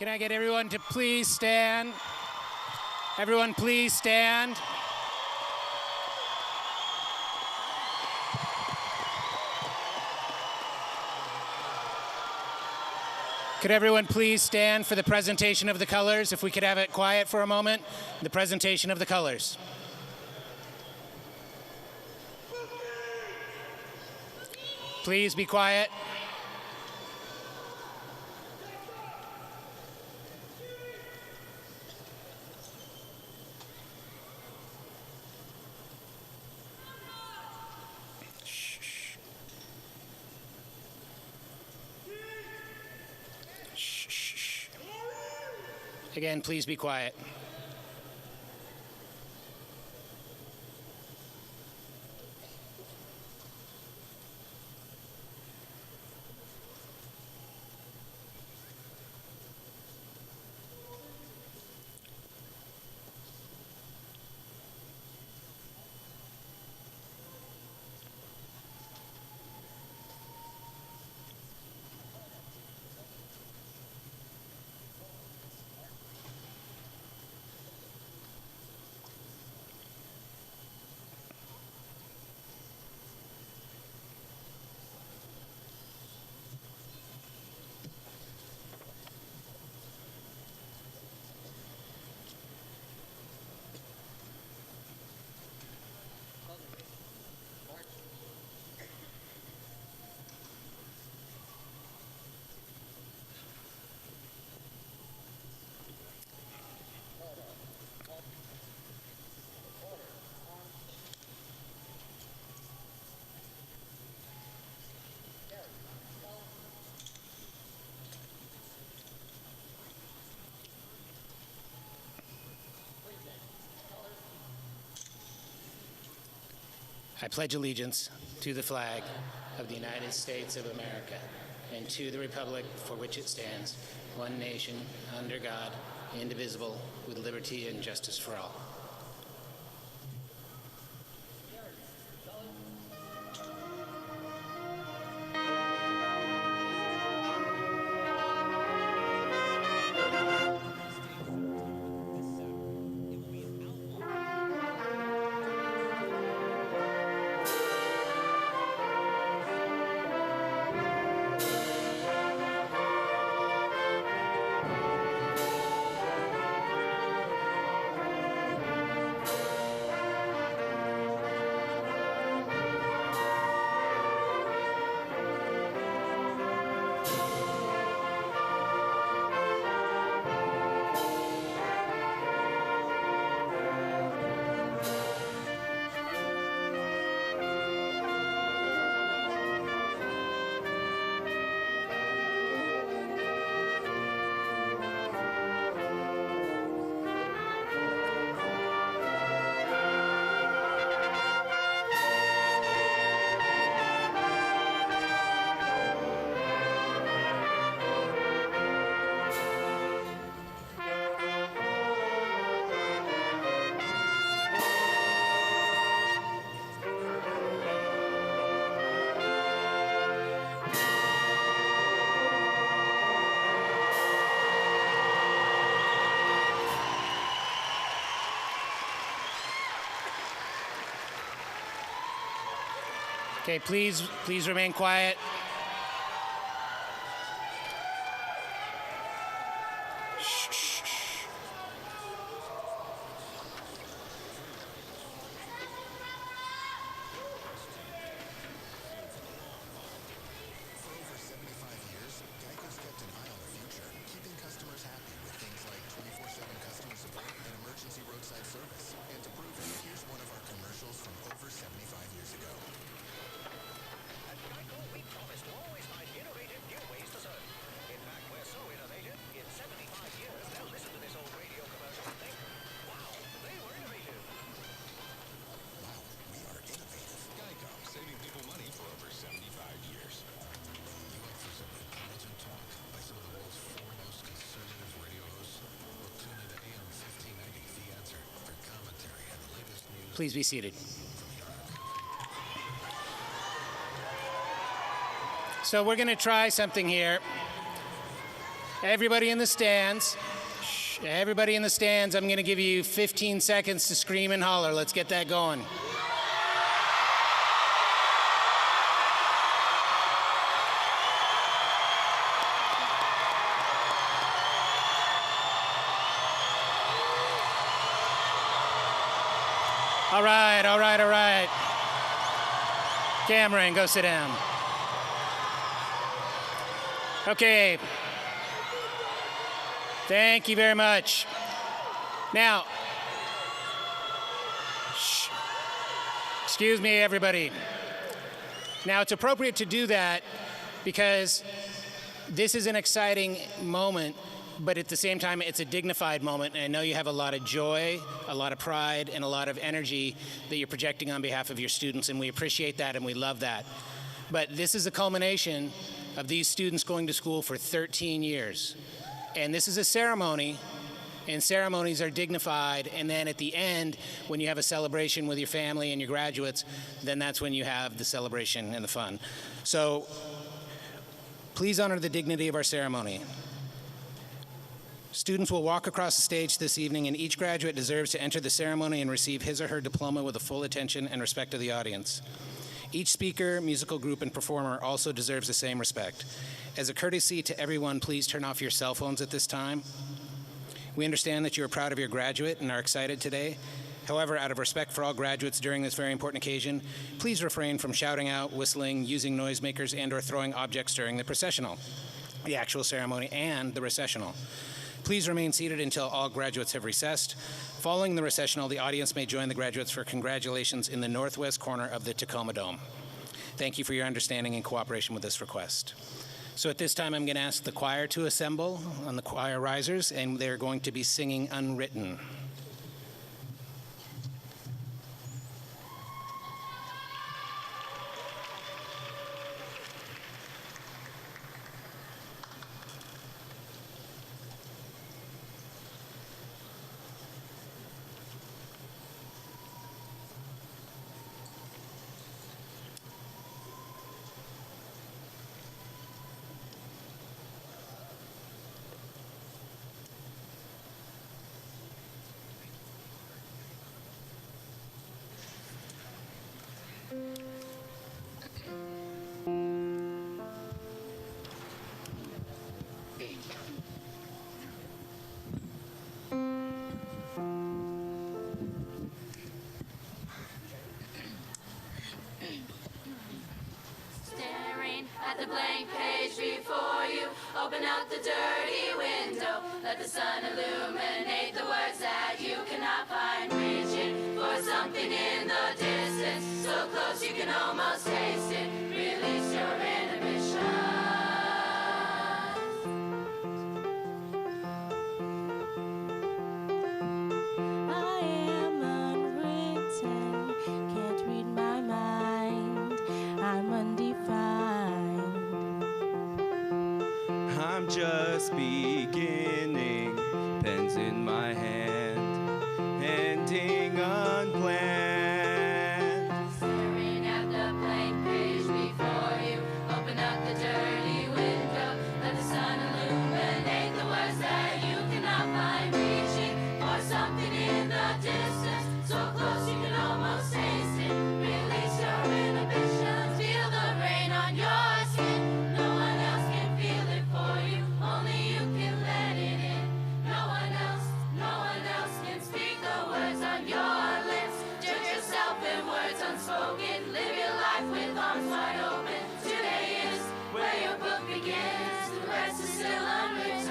Can I get everyone to please stand? Everyone please stand. Could everyone please stand for the presentation of the colors? If we could have it quiet for a moment, the presentation of the colors. Please be quiet. Again, please be quiet. I pledge allegiance to the flag of the United States of America and to the republic for which it stands, one nation, under God, indivisible, with liberty and justice for all. Okay, please remain quiet. Please be seated. So we're going to try something here. Everybody in the stands. Everybody in the stands, I'm going to give you 15 seconds to scream and holler. Let's get that going. All right, all right, all right. Cameron, go sit down. Okay. Thank you very much. Now, excuse me, everybody. Now, it's appropriate to do that because this is an exciting moment, but at the same time, it's a dignified moment. And I know you have a lot of joy, a lot of pride, and a lot of energy that you're projecting on behalf of your students, and we appreciate that and we love that. But this is a culmination of these students going to school for 13 years. And this is a ceremony, and ceremonies are dignified, and then at the end, when you have a celebration with your family and your graduates, then that's when you have the celebration and the fun. So please honor the dignity of our ceremony. Students will walk across the stage this evening, and each graduate deserves to enter the ceremony and receive his or her diploma with the full attention and respect of the audience. Each speaker, musical group, and performer also deserves the same respect. As a courtesy to everyone, please turn off your cell phones at this time. We understand that you are proud of your graduate and are excited today. However, out of respect for all graduates during this very important occasion, please refrain from shouting out, whistling, using noisemakers, and/or throwing objects during the processional, the actual ceremony, and the recessional. Please remain seated until all graduates have recessed. Following the recessional, the audience may join the graduates for congratulations in the northwest corner of the Tacoma Dome. Thank you for your understanding and cooperation with this request. So at this time, I'm going to ask the choir to assemble on the choir risers, and they're going to be singing Unwritten. At the blank page before you, open up the dirty window. Let the sun illuminate the words that you cannot find. Reaching for something in the distance, so close you can almost taste it. Release your inhibitions. I am unwritten, can't read my mind. I'm undefined. I'm just beginning, pens in my hand, ending unplanned. Staring at the blank page before you, open up the dirty window. Let the sun illuminate the words that you cannot find. Reaching for something in the distance, so close you can almost taste it. Release your inhibitions, feel the rain on your skin. No one else can feel it for you, only you can let it in. No one else can speak the words on your lips. Judge yourself in words unspoken, live your life with arms wide open. Today is where your book begins, the rest is still unwritten.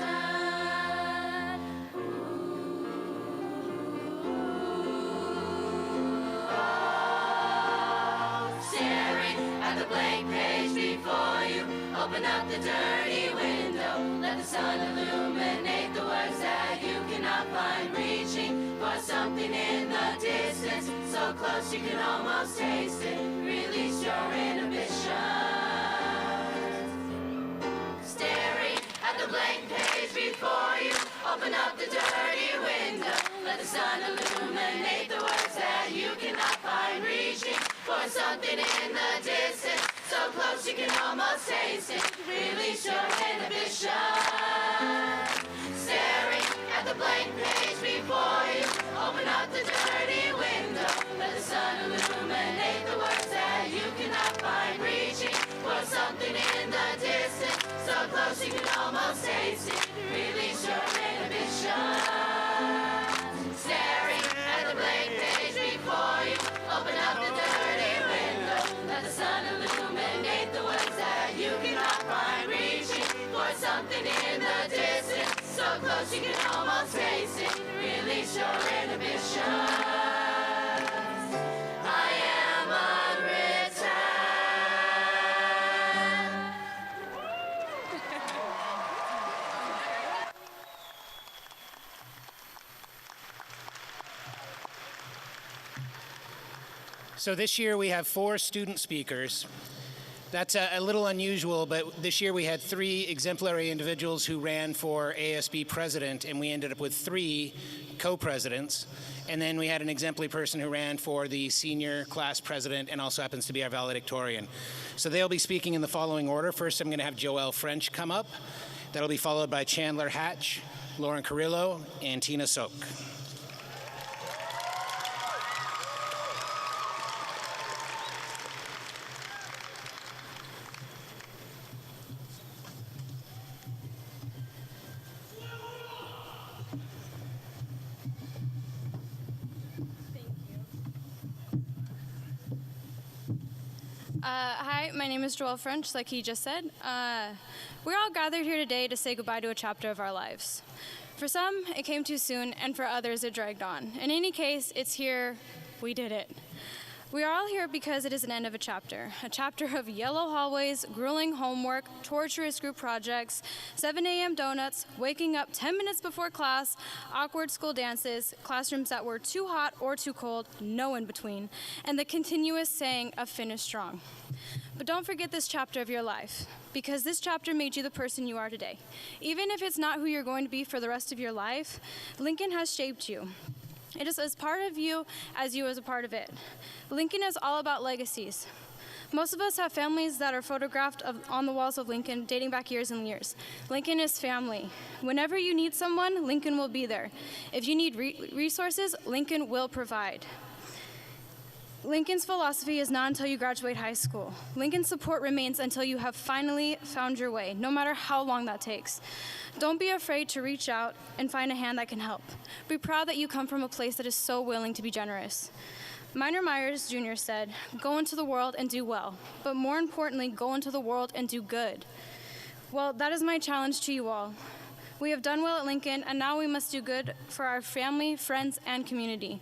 Staring at the blank page before you, open up the dirty window. Let the sun illuminate the words that you cannot find. Reaching for something in the distance, so close you can almost taste it. Release your inhibitions. Staring at the blank page before you, open up the dirty window. Let the sun illuminate the words that you cannot find. Reaching for something in the distance, so close you can almost taste it. Release your inhibitions. blank page before you. Open up the dirty window. Let the sun illuminate the words that you cannot find. Reaching for something in the distance, so close you can almost taste it. Release your inhibition. Staring at the blank page before you. Open up the dirty window. Let the sun illuminate the words that you cannot find. Reaching for something in the distance, so close you can almost taste it. Release your inhibition. I am unwritten. So this year we have 4 student speakers. That's a little unusual, but this year we had 3 exemplary individuals who ran for ASB president, and we ended up with 3 co-presidents. And then we had an exemplary person who ran for the senior class president and also happens to be our valedictorian. So they'll be speaking in the following order. First, I'm going to have Joelle French come up. That'll be followed by Chandler Hatch, Lauren Carrillo, and Tina Sok. Hi, my name is Joelle French, like he just said. We're all gathered here today to say goodbye to a chapter of our lives. For some, it came too soon, and for others, it dragged on. In any case, it's here. We did it. We are all here because it is an end of a chapter of yellow hallways, grueling homework, torturous group projects, 7 a.m. donuts, waking up 10 minutes before class, awkward school dances, classrooms that were too hot or too cold, no in between, and the continuous saying of finish strong. But don't forget this chapter of your life, because this chapter made you the person you are today. Even if it's not who you're going to be for the rest of your life, Lincoln has shaped you. It is as part of you as you as a part of it. Lincoln is all about legacies. Most of us have families that are photographed on the walls of Lincoln dating back years and years. Lincoln is family. Whenever you need someone, Lincoln will be there. If you need resources, Lincoln will provide. Lincoln's philosophy is not until you graduate high school. Lincoln's support remains until you have finally found your way, no matter how long that takes. Don't be afraid to reach out and find a hand that can help. Be proud that you come from a place that is so willing to be generous. Minor Myers Jr. said, "Go into the world and do well, but more importantly, go into the world and do good." Well, that is my challenge to you all. We have done well at Lincoln, and now we must do good for our family, friends, and community.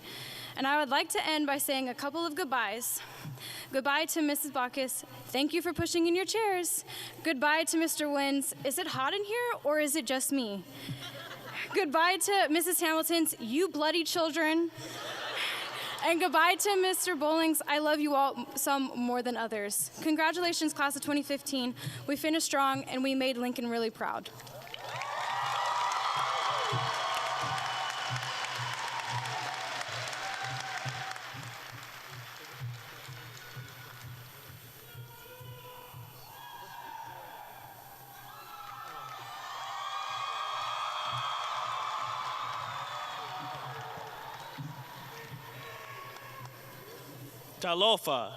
And I would like to end by saying a couple of goodbyes. Goodbye to Mrs. Bacchus. Thank you for pushing in your chairs. Goodbye to Mr. Wins. Is it hot in here, or is it just me? Goodbye to Mrs. Hamilton's, you bloody children. And goodbye to Mr. Bowling's, I love you all, some more than others. Congratulations, class of 2015. We finished strong, and we made Lincoln really proud. Talofa.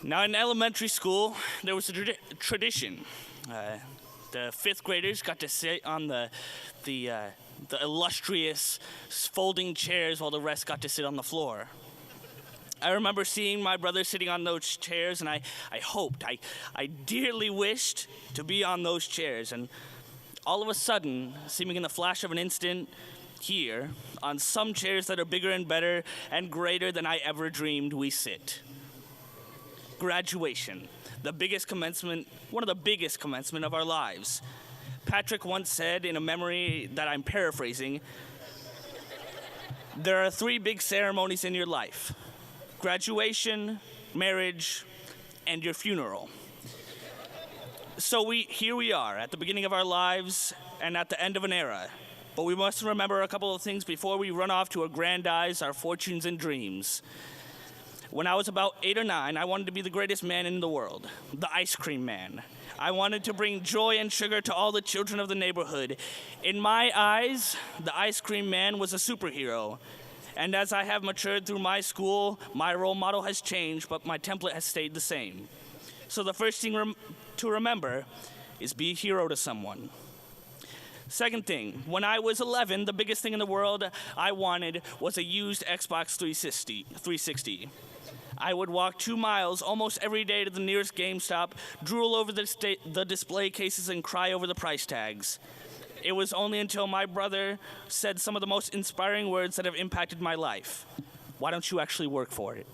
Now in elementary school, there was a tradition. The 5th graders got to sit on the illustrious folding chairs while the rest got to sit on the floor. I remember seeing my brother sitting on those chairs, and I hoped, I dearly wished to be on those chairs. And all of a sudden, seeming in the flash of an instant, here, on some chairs that are bigger and better and greater than I ever dreamed, we sit. Graduation, the biggest commencement, one of the biggest commencement of our lives. Patrick once said in a memory that I'm paraphrasing, there are 3 big ceremonies in your life: graduation, marriage, and your funeral. So here we are at the beginning of our lives and at the end of an era. But we must remember a couple of things before we run off to aggrandize our fortunes and dreams. When I was about 8 or 9, I wanted to be the greatest man in the world, the ice cream man. I wanted to bring joy and sugar to all the children of the neighborhood. In my eyes, the ice cream man was a superhero. And as I have matured through my school, my role model has changed, but my template has stayed the same. So the first thing to remember is be a hero to someone. Second thing, when I was 11, the biggest thing in the world I wanted was a used Xbox 360. I would walk 2 miles almost every day to the nearest GameStop, drool over the display cases, and cry over the price tags. It was only until my brother said some of the most inspiring words that have impacted my life. Why don't you actually work for it?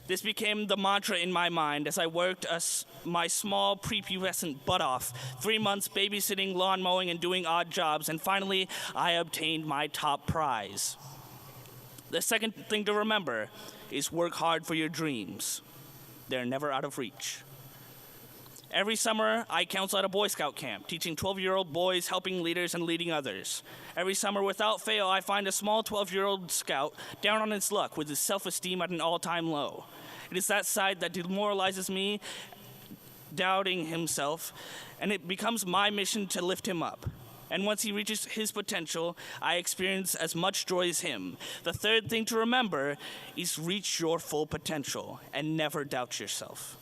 This became the mantra in my mind as I worked my small prepubescent butt off, 3 months babysitting, lawn mowing, and doing odd jobs, and finally I obtained my top prize. The second thing to remember is work hard for your dreams. They're never out of reach. Every summer, I counsel at a Boy Scout camp, teaching 12-year-old boys, helping leaders, and leading others. Every summer, without fail, I find a small 12-year-old scout down on his luck with his self-esteem at an all-time low. It is that side that demoralizes me, doubting himself, and it becomes my mission to lift him up. And once he reaches his potential, I experience as much joy as him. The third thing to remember is reach your full potential and never doubt yourself.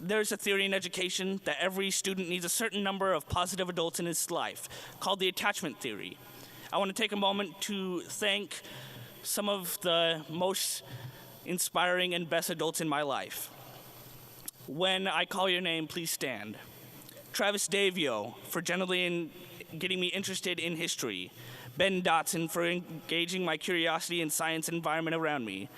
There's a theory in education that every student needs a certain number of positive adults in his life, called the attachment theory. I want to take a moment to thank some of the most inspiring and best adults in my life. When I call your name, please stand. Travis Davio for generally getting me interested in history. Ben Dotson for engaging my curiosity in science and environment around me.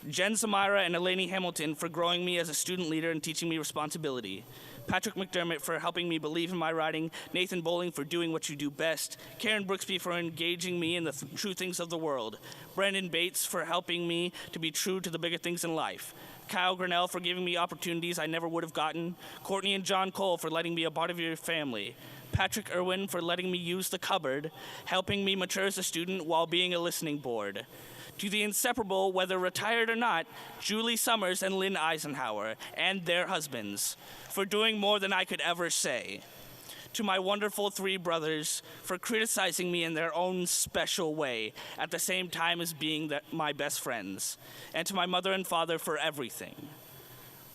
Jen Samira and Eleni Hamilton for growing me as a student leader and teaching me responsibility. Patrick McDermott for helping me believe in my writing. Nathan Bowling for doing what you do best. Karen Brooksby for engaging me in the true things of the world. Brandon Bates for helping me to be true to the bigger things in life. Kyle Grinnell for giving me opportunities I never would have gotten. Courtney and John Cole for letting me be a part of your family. Patrick Irwin for letting me use the cupboard, helping me mature as a student while being a listening board. To the inseparable, whether retired or not, Julie Summers and Lynn Eisenhower, and their husbands, for doing more than I could ever say. To my wonderful 3 brothers for criticizing me in their own special way, at the same time as being my best friends. And to my mother and father for everything.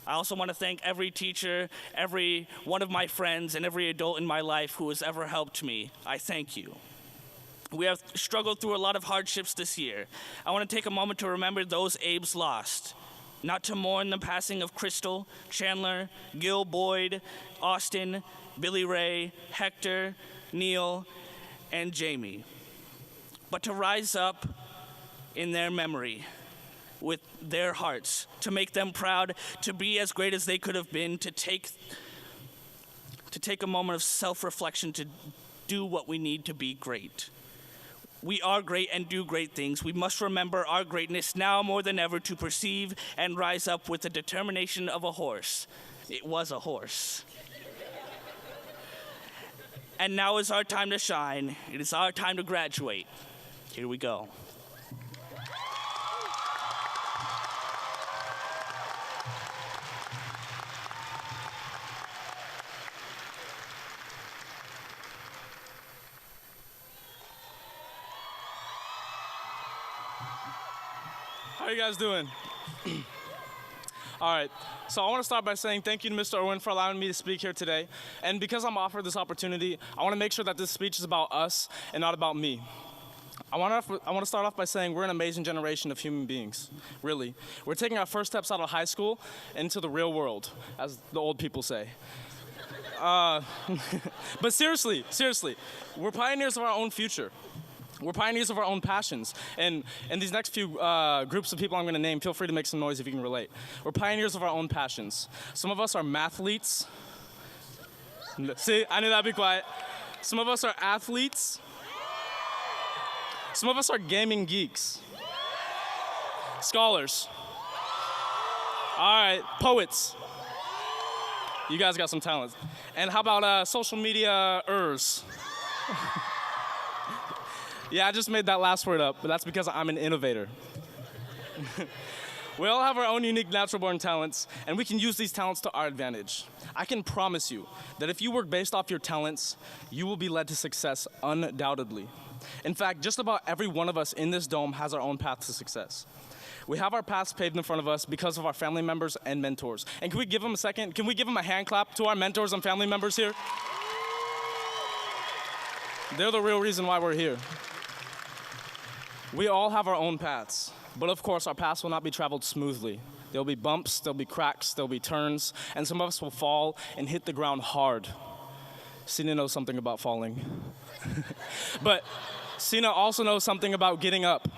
I also want to thank every teacher, every one of my friends, and every adult in my life who has ever helped me. I thank you. We have struggled through a lot of hardships this year. I want to take a moment to remember those Abe's lost. Not to mourn the passing of Crystal, Chandler, Gil Boyd, Austin, Billy Ray, Hector, Neil, and Jamie. But to rise up in their memory with their hearts, to make them proud, to be as great as they could have been, to take a moment of self-reflection to do what we need to be great. We are great and do great things. We must remember our greatness now more than ever to perceive and rise up with the determination of a horse. It was a horse. And now is our time to shine. It is our time to graduate. Here we go. How you guys doing? All right, so I want to start by saying thank you to Mr. Irwin for allowing me to speak here today. And because I'm offered this opportunity, I want to make sure that this speech is about us and not about me. I want to start off by saying we're an amazing generation of human beings, really. We're taking our first steps out of high school into the real world, as the old people say. But seriously, we're pioneers of our own future. We're pioneers of our own passions. And these next few groups of people I'm going to name, feel free to make some noise if you can relate. We're pioneers of our own passions. Some of us are mathletes. See, I knew that'd be quiet. Some of us are athletes. Some of us are gaming geeks. Scholars. All right, poets. You guys got some talent. And how about social media-ers? Yeah, I just made that last word up, but that's because I'm an innovator. We all have our own unique natural-born talents, and we can use these talents to our advantage. I can promise you that if you work based off your talents, you will be led to success undoubtedly. In fact, just about every one of us in this dome has our own path to success. We have our paths paved in front of us because of our family members and mentors. And can we give them a second? Can we give them a hand clap to our mentors and family members here? They're the real reason why we're here. We all have our own paths, but of course our paths will not be traveled smoothly. There'll be bumps, there'll be cracks, there'll be turns, and some of us will fall and hit the ground hard. Sina knows something about falling. But Sina also knows something about getting up.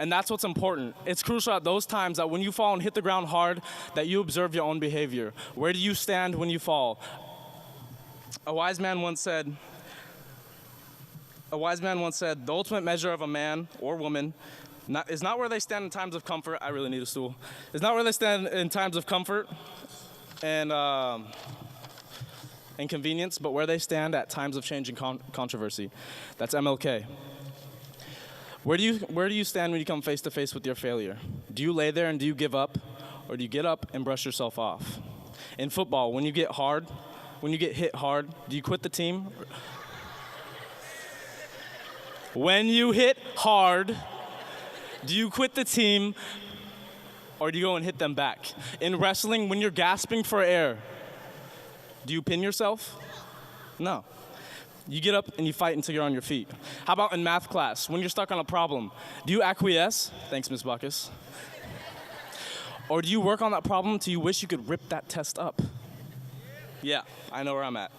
And that's what's important. It's crucial at those times that when you fall and hit the ground hard, that you observe your own behavior. Where do you stand when you fall? A wise man once said, the ultimate measure of a man or woman is not where they stand in times of comfort. I really need a stool. It's not where they stand in times of comfort and convenience, but where they stand at times of change and controversy. That's MLK. Where do you stand when you come face to face with your failure? Do you lay there and do you give up, or do you get up and brush yourself off? In football, when you get hit hard, do you quit the team? When you hit hard, do you quit the team, or do you go and hit them back? In wrestling, when you're gasping for air, do you pin yourself? No. You get up and you fight until you're on your feet. How about in math class, when you're stuck on a problem? Do you acquiesce? Thanks, Ms. Bacchus. Or do you work on that problem until you wish you could rip that test up? Yeah, I know where I'm at.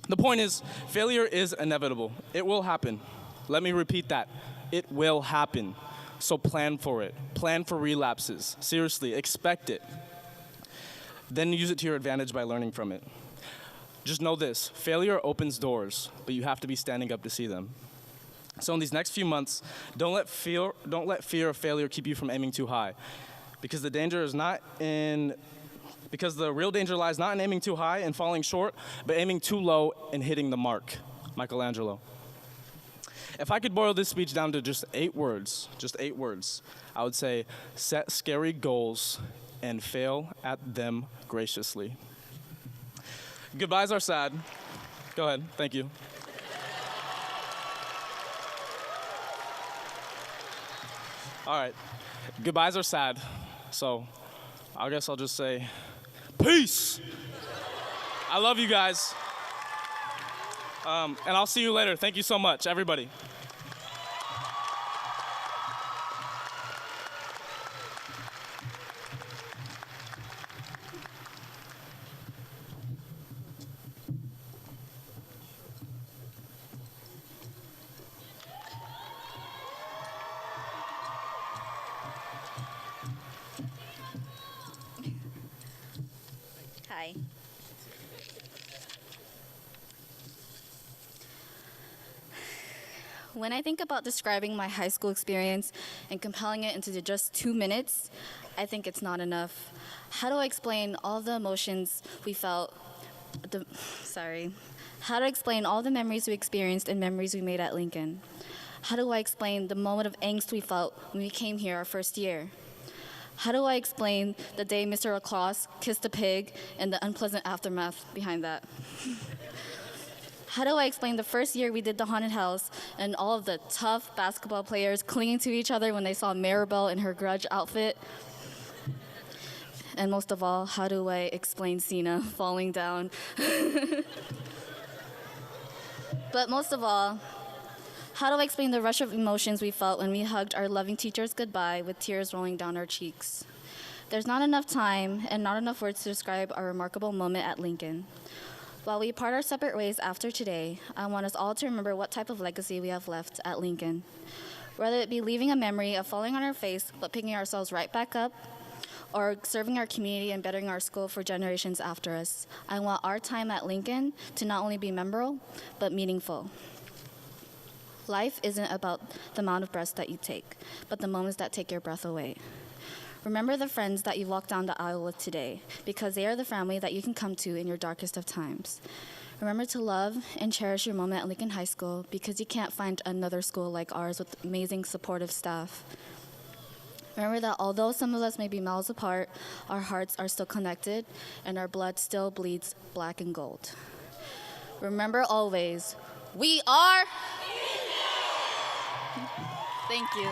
The point is, failure is inevitable. It will happen. Let me repeat that. It will happen. So plan for it. Plan for relapses. Seriously, expect it. Then use it to your advantage by learning from it. Just know this, failure opens doors, but you have to be standing up to see them. So in these next few months, don't let fear of failure keep you from aiming too high. Because the real danger lies not in aiming too high and falling short, but aiming too low and hitting the mark. Michelangelo. If I could boil this speech down to just 8 words, I would say, set scary goals and fail at them graciously. Goodbyes are sad. Go ahead, thank you. All right, goodbyes are sad, so I guess I'll just say, peace! I love you guys. And I'll see you later. Thank you so much, everybody. Hi. When I think about describing my high school experience and compiling it into just 2 minutes, I think it's not enough. How do I explain all the emotions we felt? How do I explain all the memories we experienced and memories we made at Lincoln? How do I explain the moment of angst we felt when we came here our first year? How do I explain the day Mr. Lacrosse kissed a pig and the unpleasant aftermath behind that? How do I explain the first year we did the haunted house and all of the tough basketball players clinging to each other when they saw Maribel in her grudge outfit? And most of all, how do I explain Sina falling down? But most of all, how do I explain the rush of emotions we felt when we hugged our loving teachers goodbye with tears rolling down our cheeks? There's not enough time and not enough words to describe our remarkable moment at Lincoln. While we part our separate ways after today, I want us all to remember what type of legacy we have left at Lincoln. Whether it be leaving a memory of falling on our face but picking ourselves right back up, or serving our community and bettering our school for generations after us, I want our time at Lincoln to not only be memorable, but meaningful. Life isn't about the amount of breaths that you take, but the moments that take your breath away. Remember the friends that you walked down the aisle with today, because they are the family that you can come to in your darkest of times. Remember to love and cherish your moment at Lincoln High School, because you can't find another school like ours with amazing supportive staff. Remember that although some of us may be miles apart, our hearts are still connected and our blood still bleeds black and gold. Remember always, we are. Thank you.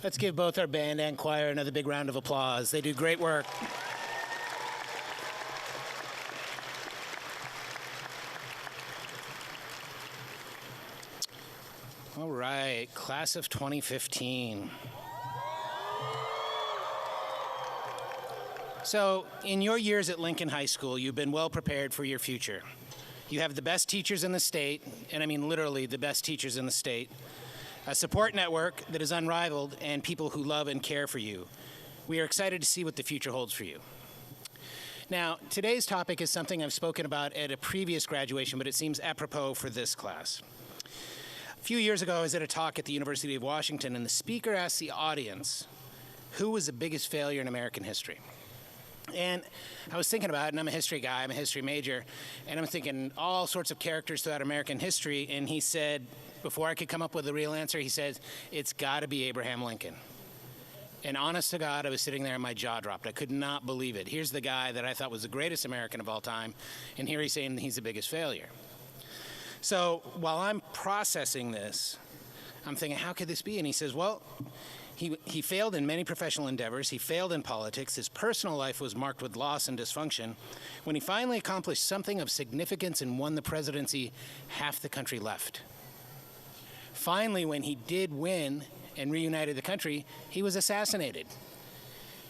Let's give both our band and choir another big round of applause. They do great work. All right, class of 2015. So, in your years at Lincoln High School, you've been well prepared for your future. You have the best teachers in the state, and I mean literally the best teachers in the state, a support network that is unrivaled, and people who love and care for you. We are excited to see what the future holds for you. Now, today's topic is something I've spoken about at a previous graduation, but it seems apropos for this class. A few years ago, I was at a talk at the University of Washington, and the speaker asked the audience, who was the biggest failure in American history? And I was thinking about it, and I'm a history guy, I'm a history major, and I'm thinking all sorts of characters throughout American history, and he said, before I could come up with a real answer, he said, it's got to be Abraham Lincoln. And honest to God, I was sitting there and my jaw dropped. I could not believe it. Here's the guy that I thought was the greatest American of all time, and here he's saying he's the biggest failure. So while I'm processing this, I'm thinking, how could this be? And he says, well, he failed in many professional endeavors. He failed in politics. His personal life was marked with loss and dysfunction. When he finally accomplished something of significance and won the presidency, half the country left. Finally, when he did win and reunited the country, he was assassinated.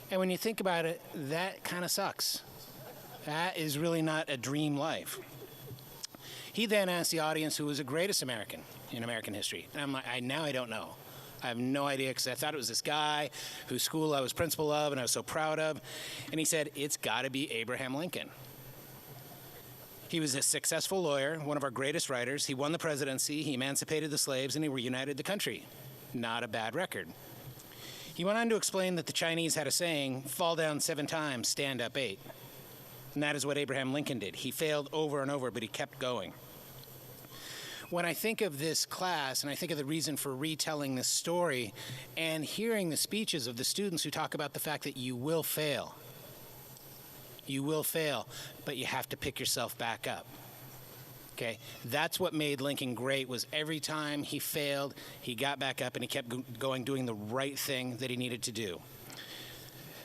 And when you think about it, that kind of sucks. That is really not a dream life. He then asked the audience who was the greatest American in American history. And I'm like, now I don't know. I have no idea, because I thought it was this guy whose school I was principal of and I was so proud of. And he said, it's got to be Abraham Lincoln. He was a successful lawyer, one of our greatest writers. He won the presidency, he emancipated the slaves, and he reunited the country. Not a bad record. He went on to explain that the Chinese had a saying, fall down 7 times, stand up 8. And that is what Abraham Lincoln did. He failed over and over, but he kept going. When I think of this class, and I think of the reason for retelling this story, and hearing the speeches of the students who talk about the fact that you will fail. You will fail, but you have to pick yourself back up. Okay? That's what made Lincoln great, was every time he failed, he got back up and he kept going, doing the right thing that he needed to do.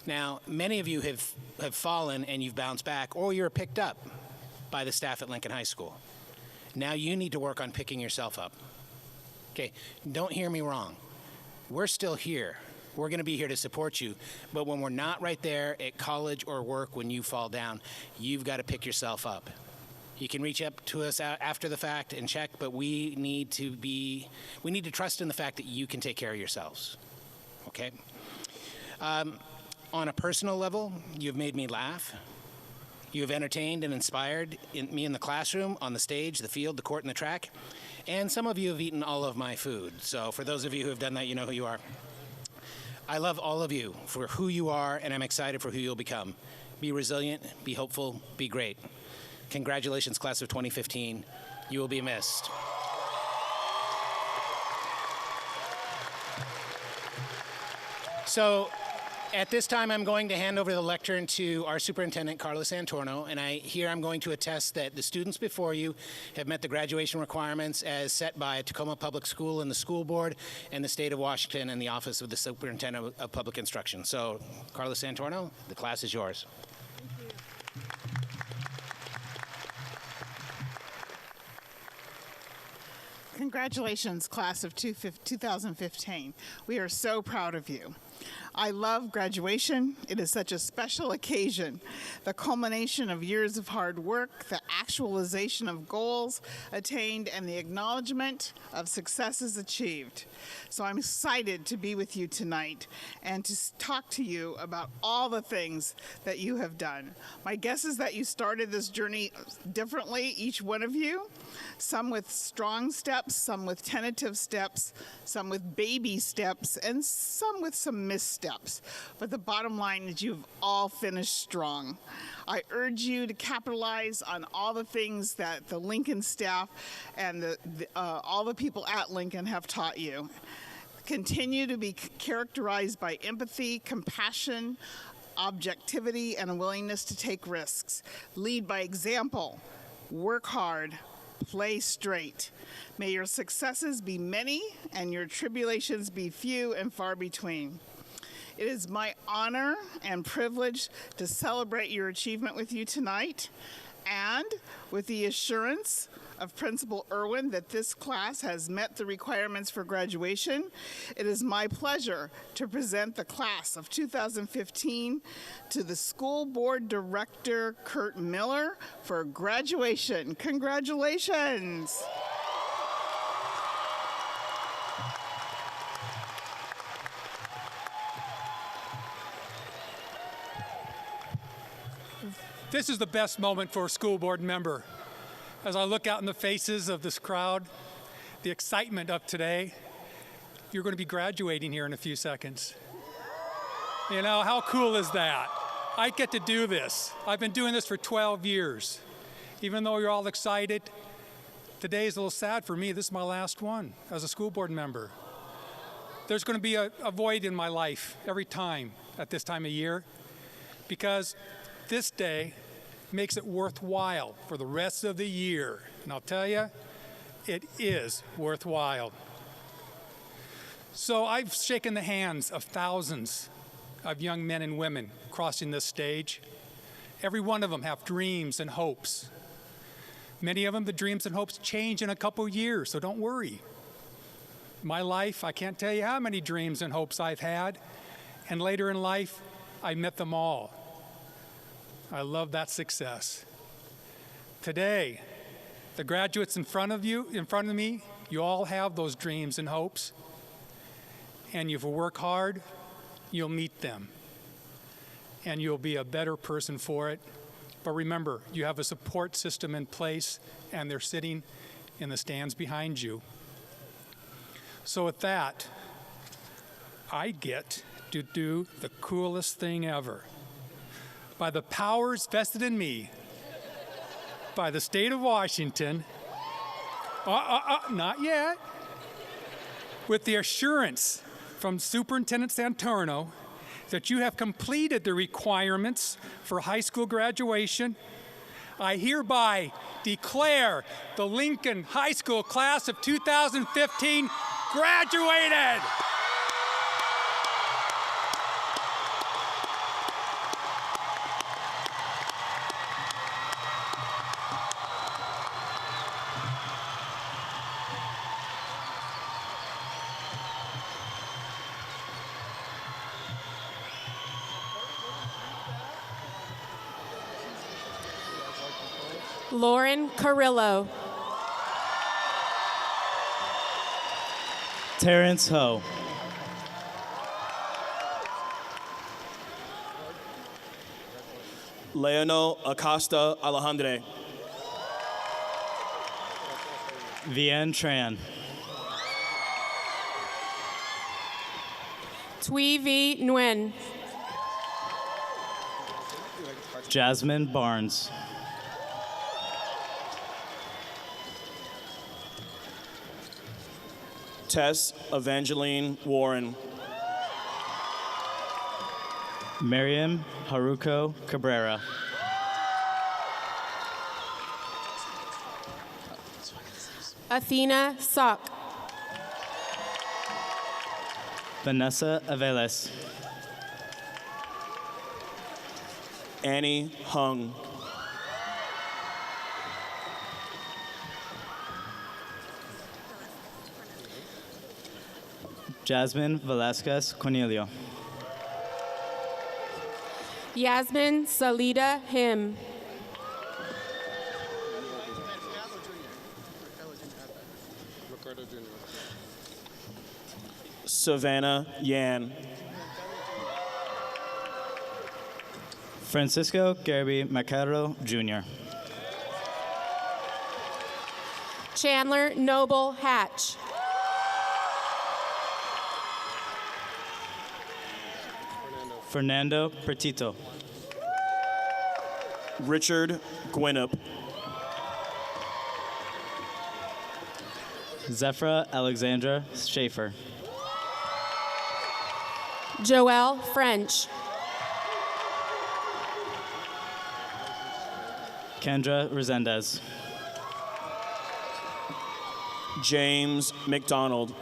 Now, many of you have fallen and you've bounced back, or you're picked up by the staff at Lincoln High School. Now you need to work on picking yourself up. Okay, don't hear me wrong. We're still here. We're going to be here to support you. But when we're not right there at college or work when you fall down, you've got to pick yourself up. You can reach up to us after the fact and check, but we need to trust in the fact that you can take care of yourselves. Okay? On a personal level, you've made me laugh. You have entertained and inspired me in the classroom, on the stage, the field, the court, and the track. And some of you have eaten all of my food. So for those of you who have done that, you know who you are. I love all of you for who you are, and I'm excited for who you'll become. Be resilient, be hopeful, be great. Congratulations, class of 2015. You will be missed. So, at this time, I'm going to hand over the lectern to our superintendent, Carlos Antorno, and I'm going to attest that the students before you have met the graduation requirements as set by Tacoma Public School and the school board and the state of Washington and the Office of the Superintendent of Public Instruction. So, Carlos Antorno, the class is yours. Congratulations, class of 2015. We are so proud of you. I love graduation. It is such a special occasion. The culmination of years of hard work, the actualization of goals attained, and the acknowledgement of successes achieved. So I'm excited to be with you tonight and to talk to you about all the things that you have done. My guess is that you started this journey differently, each one of you. Some with strong steps, some with tentative steps, some with baby steps, and some with some missteps. But the bottom line is you've all finished strong. I urge you to capitalize on all the things that the Lincoln staff and all the people at Lincoln have taught you. Continue to be characterized by empathy, compassion, objectivity, and a willingness to take risks. Lead by example. Work hard. play straight. May your successes be many and your tribulations be few and far between. It is my honor and privilege to celebrate your achievement with you tonight, and with the assurance of Principal Irwin that this class has met the requirements for graduation, it is my pleasure to present the class of 2015 to the School Board Director, Kurt Miller, for graduation. Congratulations. This is the best moment for a school board member. As I look out in the faces of this crowd, the excitement of today, you're going to be graduating here in a few seconds. You know, how cool is that? I get to do this. I've been doing this for 12 years. Even though you're all excited, today is a little sad for me. This is my last one as a school board member. There's going to be a void in my life every time at this time of year, because this day makes it worthwhile for the rest of the year. And I'll tell you, it is worthwhile. So I've shaken the hands of thousands of young men and women crossing this stage. Every one of them have dreams and hopes. Many of them, the dreams and hopes change in a couple years, so don't worry. My life, I can't tell you how many dreams and hopes I've had, and later in life, I met them all. I love that success. Today, the graduates in front of me, you all have those dreams and hopes. And if you work hard, you'll meet them. And you'll be a better person for it. But remember, you have a support system in place, and they're sitting in the stands behind you. So with that, I get to do the coolest thing ever. By the powers vested in me by the state of Washington, not yet, with the assurance from Superintendent Santorno that you have completed the requirements for high school graduation, I hereby declare the Lincoln High School class of 2015 graduated. Lauren Carrillo. Terrence Ho. Leonel Acosta Alejandre. Vian Tran. Thuy V. Nguyen. Jasmine Barnes. Tess Evangeline Warren. Miriam Haruko Cabrera. Athena Sock. Vanessa Aveles. Annie Hung. Jasmine Velasquez Cornelio. Yasmin Salida Him. Savannah Yan. Francisco Garby Macaro Jr. Chandler Noble Hatch. Fernando Pertito. Richard Gwinnett. Zephra Alexandra Schaefer. Joelle French. Kendra Resendez. James McDonald.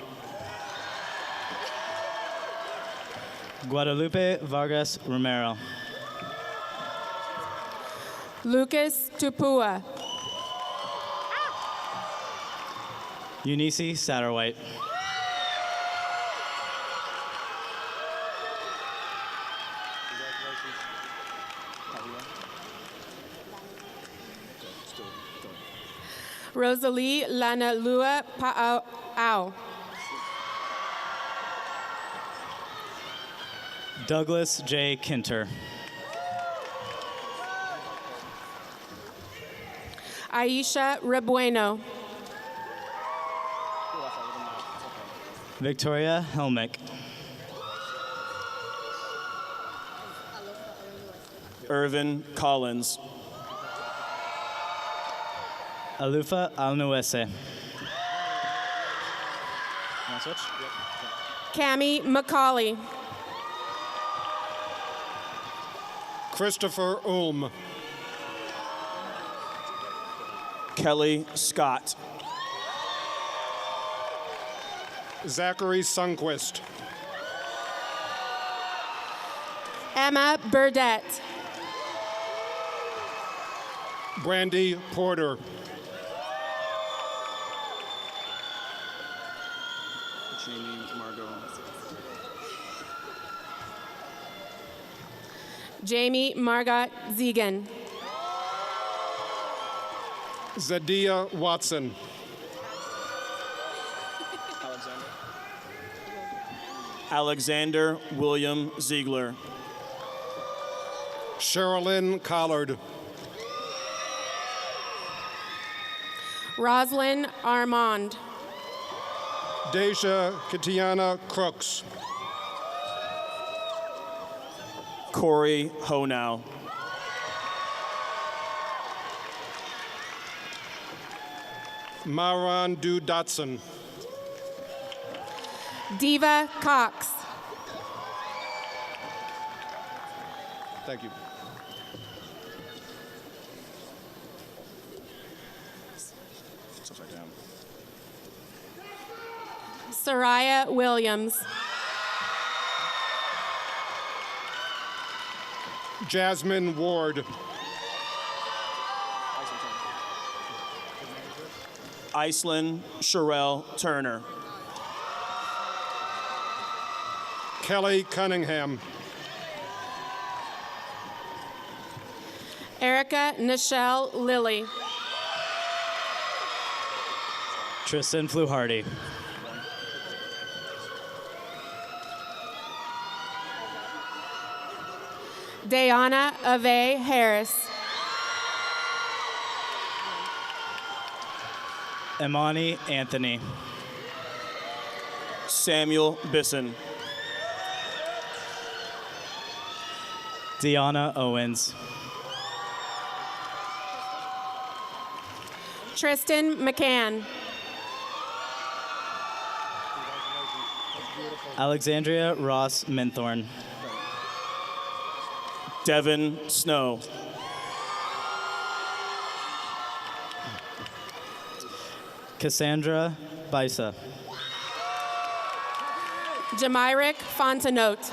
Guadalupe Vargas Romero. Lucas Tupua. Eunice Satterwhite. Rosalie Lanalua Pa'au. Douglas J. Kinter. Aisha Rebueno. Victoria Helmick. Irvin Collins. Alufa Alnuese. Cami Macaulay. Christopher Ulm. Kelly Scott. Zachary Sundquist. Emma Burdette. Brandy Porter. Jamie Margot. Jamie Margot Zegan. Zadia Watson. Alexander William Ziegler. Sherilyn Collard. Roslyn Armand. Deja Katiana Crooks. Corey Honow. Maran Du Dotson. Diva Cox. Thank you. Soraya Williams. Jasmine Ward. Iceland Sherelle Turner. Kelly Cunningham. Erica Nichelle Lilly. Tristan Fluharty. Dayana Ave Harris. Imani Anthony. Samuel Bisson. Deanna Owens. Tristan McCann. Alexandria Ross Minthorn. Devin Snow. Cassandra Bisa. Jamyrick Fontenote.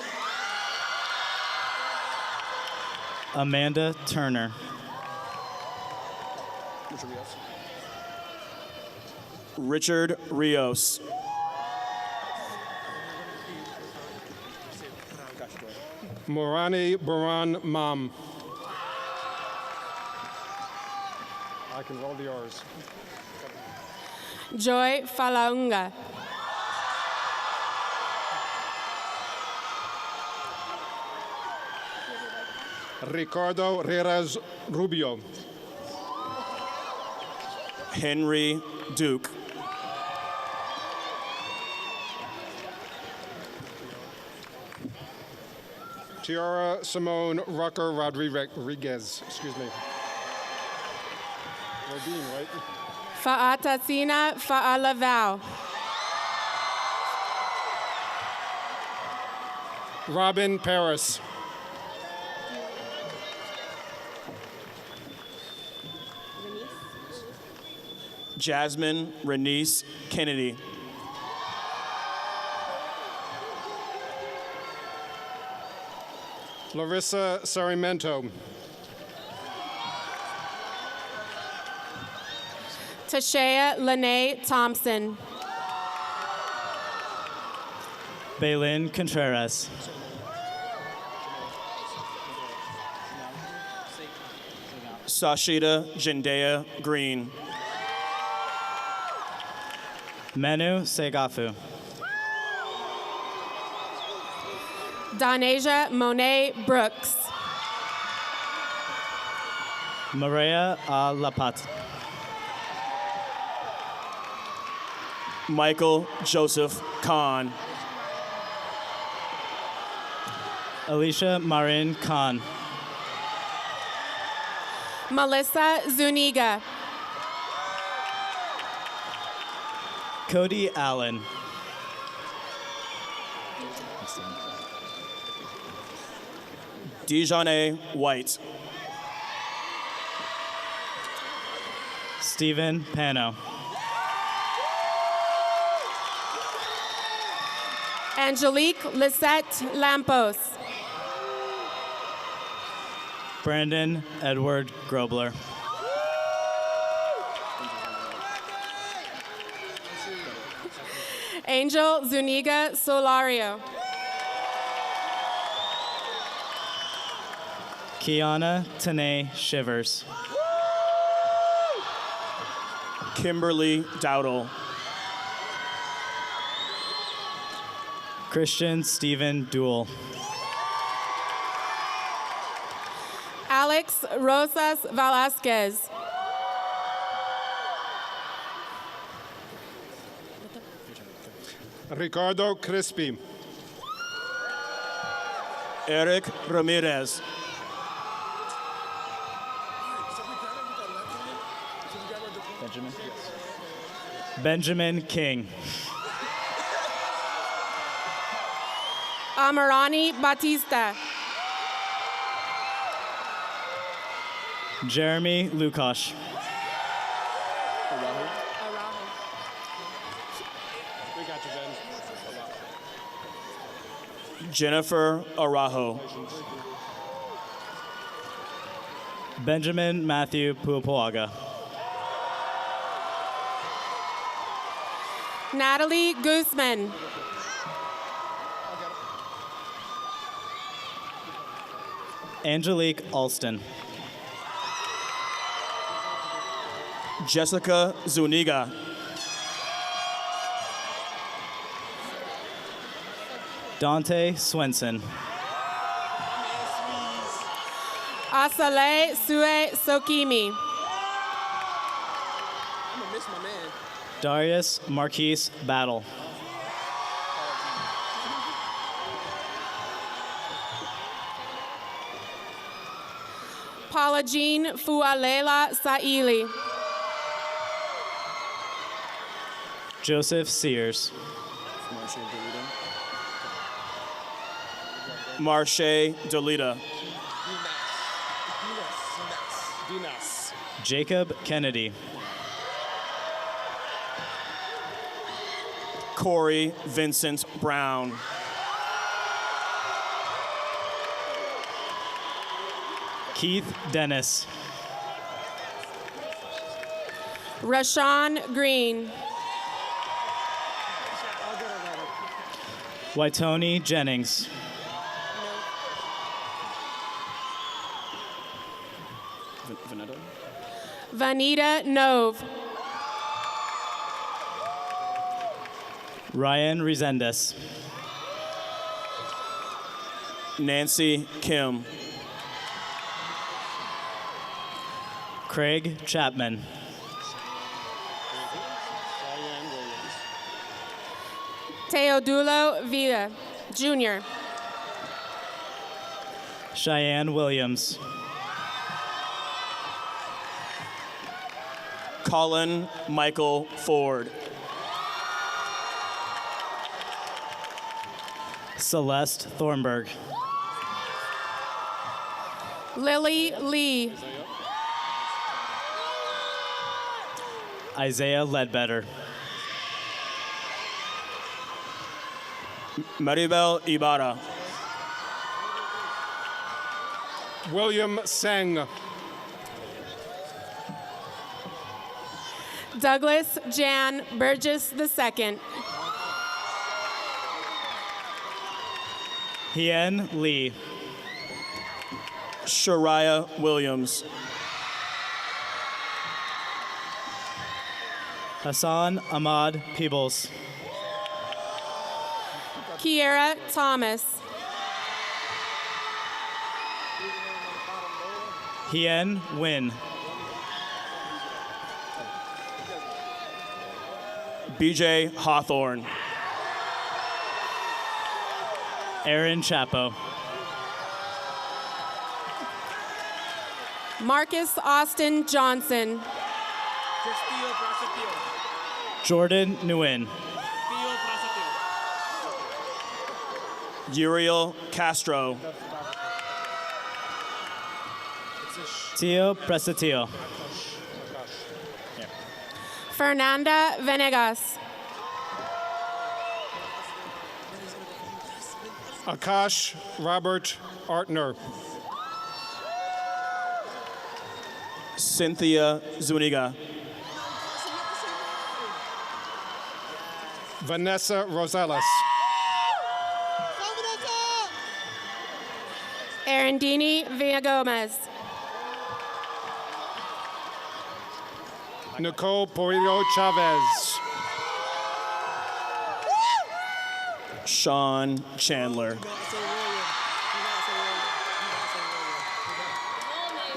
Amanda Turner. Richard Rios. Morani Baran Mam. I can roll the R's. Joy Falaunga. Ricardo Reyes Rubio. Henry Duke. Tiara Simone Rucker Rodriguez. Excuse me. Rodine, right? Fa'atasina Fa'alavau. Robin Paris. Jasmine Renice Kennedy. Larissa Sarimento. Tashea Lene Thompson. Baylin Contreras. Sashida Jendea Green. Menu Segafu. Donasia Monet Brooks. Maria Lapat. Michael Joseph Kahn. Alicia Marin Khan. Melissa Zuniga. Cody Allen. Dejanay White. Stephen Pano. Angelique Lisette Lampos. Brandon Edward Grobler. Angel Zuniga Solario. Kiana Tanae Shivers. Kimberly Dowdle. Christian Stephen Duell. Alex Rosas Velasquez. Ricardo Crispi. Eric Ramirez. Benjamin King. Amarani Batista. Jeremy Lukash. We got you, Ben. Jennifer Arajo. Benjamin Matthew Puapuaga. Natalie Guzman. Angelique Alston. Jessica Zuniga. Dante Swenson. Asale Sue Sokimi. Darius Marquise Battle. Paula Jean Fualela Saili. Joseph Sears. Marche Delita. Jacob Kennedy. Corey Vincent Brown. Keith Dennis. Rashawn Green. Waitoni Jennings. Vanita Nove. Ryan Resendes. Nancy Kim. Craig Chapman. Teodulo Vida, Jr. Cheyenne Williams. Colin Michael Ford. Celeste Thornburg. Lily Lee. Isaiah Ledbetter. Maribel Ibarra. William Seng. Douglas Jan Burgess II. Hien Lee. Shariah Williams. Hassan Ahmad Peebles. Kiera Thomas. Hien Win. BJ Hawthorne. Aaron Chapo. Marcus Austin Johnson. Jordan Nguyen. Uriel Castro. Tio Presatil. Fernanda Venegas. Akash Robert Artner. Cynthia Zuniga. Vanessa Rosales. Arandini Villagomez. Nicole Porillo Chavez. Sean Chandler.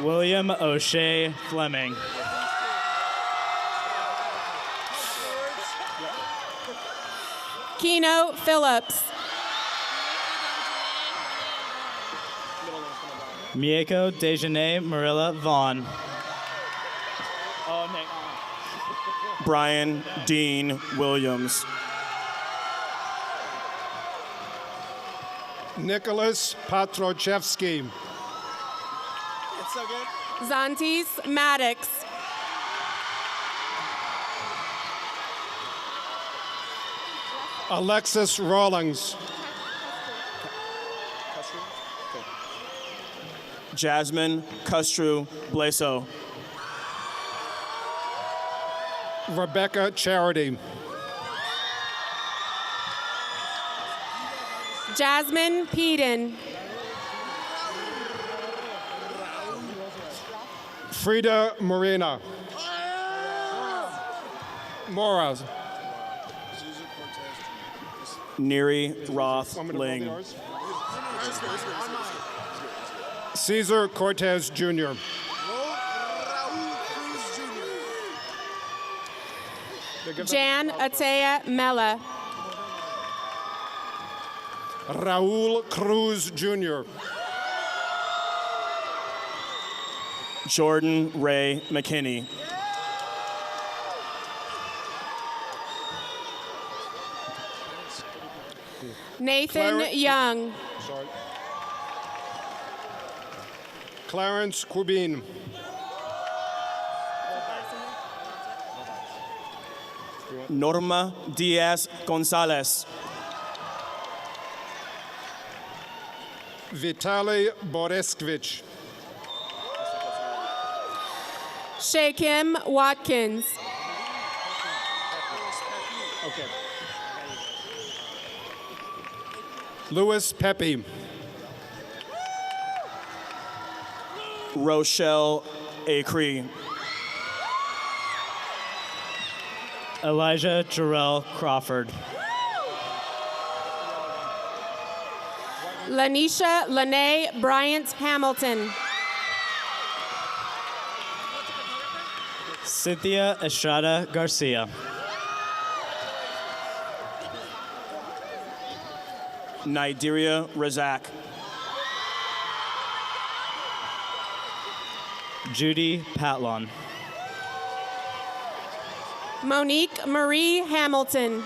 William O'Shea Fleming. Keno Phillips. Mieko Dejanay Marilla Vaughn. Brian Dean Williams. Nicholas Patrochevsky. Zantis Maddox. Alexis Rawlings. Jasmine Custru Bleso. Rebecca Charity. Jasmine Peden. Frida Marina. Moraz. Neri Roth Ling. Cesar Cortez Jr. Jan Atea Mella. Raul Cruz Jr. Jordan Ray McKinney. Nathan Young. Sorry. Clarence Quibin. Norma Diaz Gonzalez. Vitaly Boreskvich. Shakim Watkins. Okay. Louis Pepe. Rochelle Acree. Elijah Jarrell Crawford. Lanisha Lene Bryant Hamilton. Cynthia Estrada Garcia. Nigeria Razak. Judy Patlon. Monique Marie Hamilton.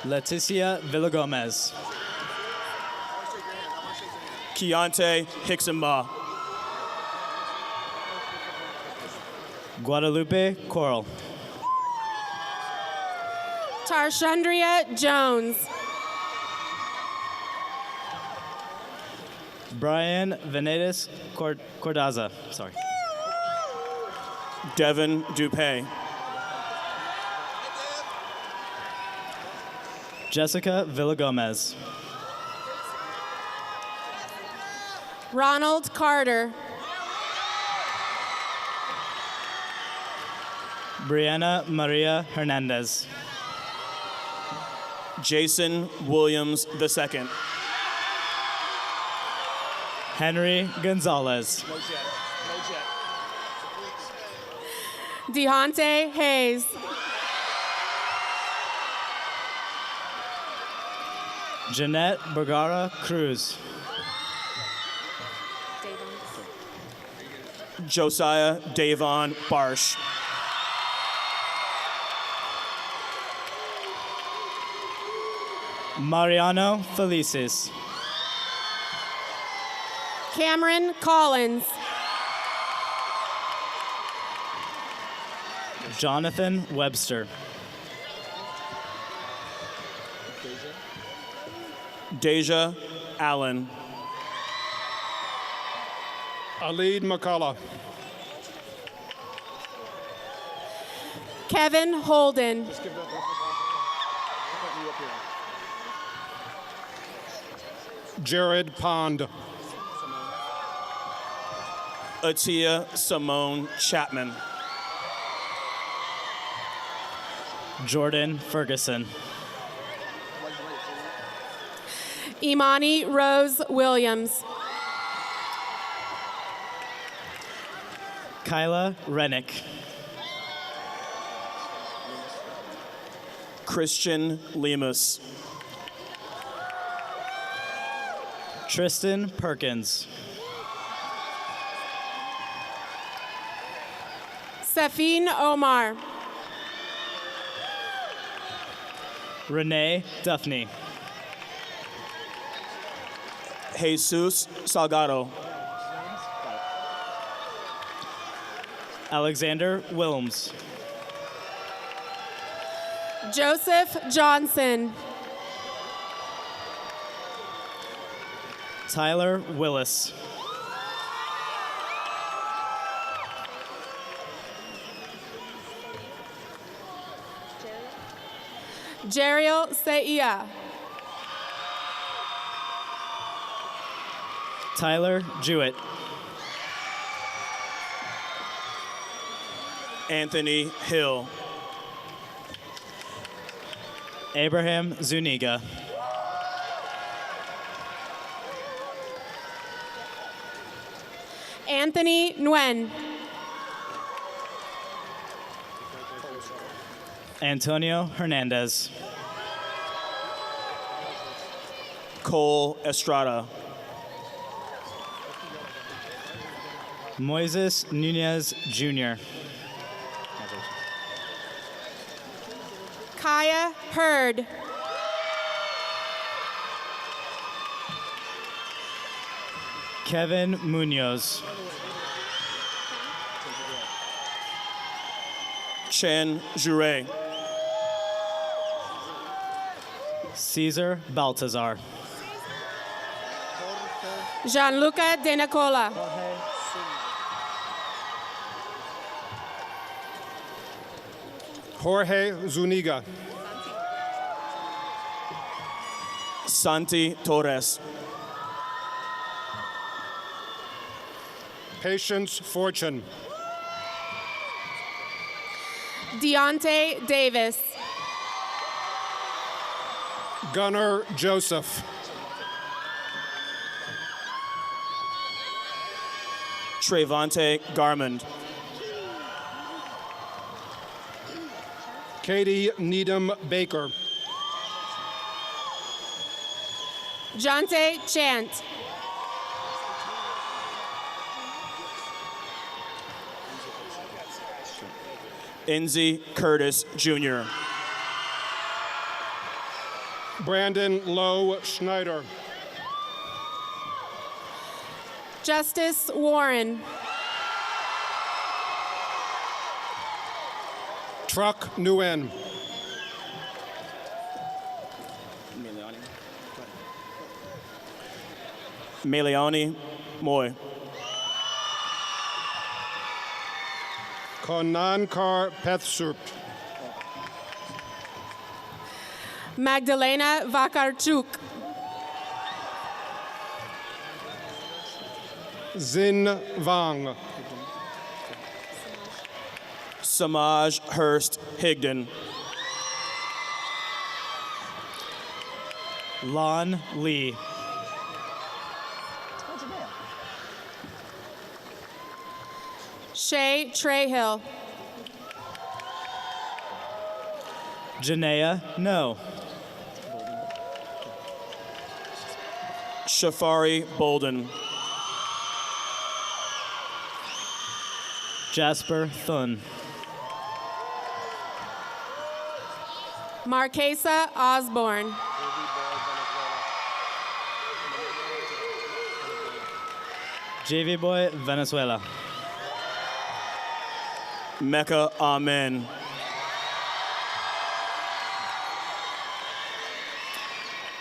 Leticia Villagomez. Keontae Hicksonbaugh. Guadalupe Coral. Tarshundria Jones. Brian Venedes Cordaza. Sorry. Devin Dupay. Jessica Villagomez. Ronald Carter. Brianna Maria Hernandez. Jason Williams II. Henry Gonzalez. Deontay Hayes. Jeanette Bergara Cruz. Josiah Davon Barsh. Mariano Felices. Cameron Collins. Jonathan Webster. Deja Allen. Alid McCullough. Kevin Holden. Jared Pond. Atia Simone Chapman. Jordan Ferguson. Imani Rose Williams. Kyla Rennick. Christian Lemus. Tristan Perkins. Safine Omar. Renee Duffney. Jesus Salgado. Alexander Wilms. Joseph Johnson. Tyler Willis. Jeriel Seia. Tyler Jewett. Anthony Hill. Abraham Zuniga. Anthony Nguyen. Antonio Hernandez. Cole Estrada. Moises Nunez Jr. Kaya Hurd. Kevin Munoz. Chen Jure. Caesar Baltazar. Gianluca De Nicola. Jorge Zuniga. Santi Torres. Patience Fortune. Deontay Davis. Gunnar Joseph. Trevante Garmond. Katie Needham Baker. Jonte Chant. Enzi Curtis Jr. Brandon Lowe Schneider. Justice Warren. Truck Nguyen. Meleoni Moy. Konankar Pethsup. Magdalena Vakarchuk. Zin Vang. Samaj Hurst Higdon. Lon Lee. Shay Trehill. Janaea No. Shafari Bolden. Jasper Thun. Marquesa Osborne. JV Boy Venezuela. Mecca Amen.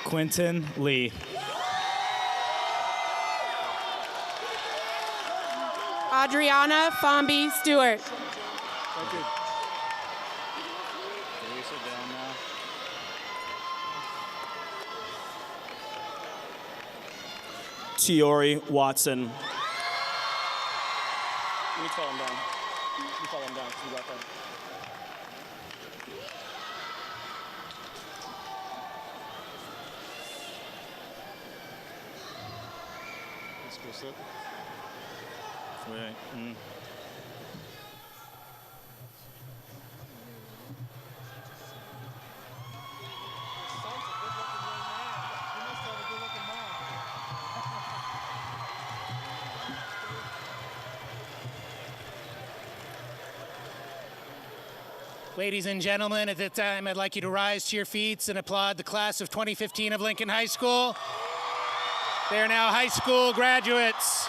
Quentin Lee. Adriana Fomby Stewart. Tiori Watson. You need to follow him down. You follow him down. You got that. Let's go sit. Right. Ladies and gentlemen, at this time, I'd like you to rise to your feet and applaud the class of 2015 of Lincoln High School. They are now high school graduates.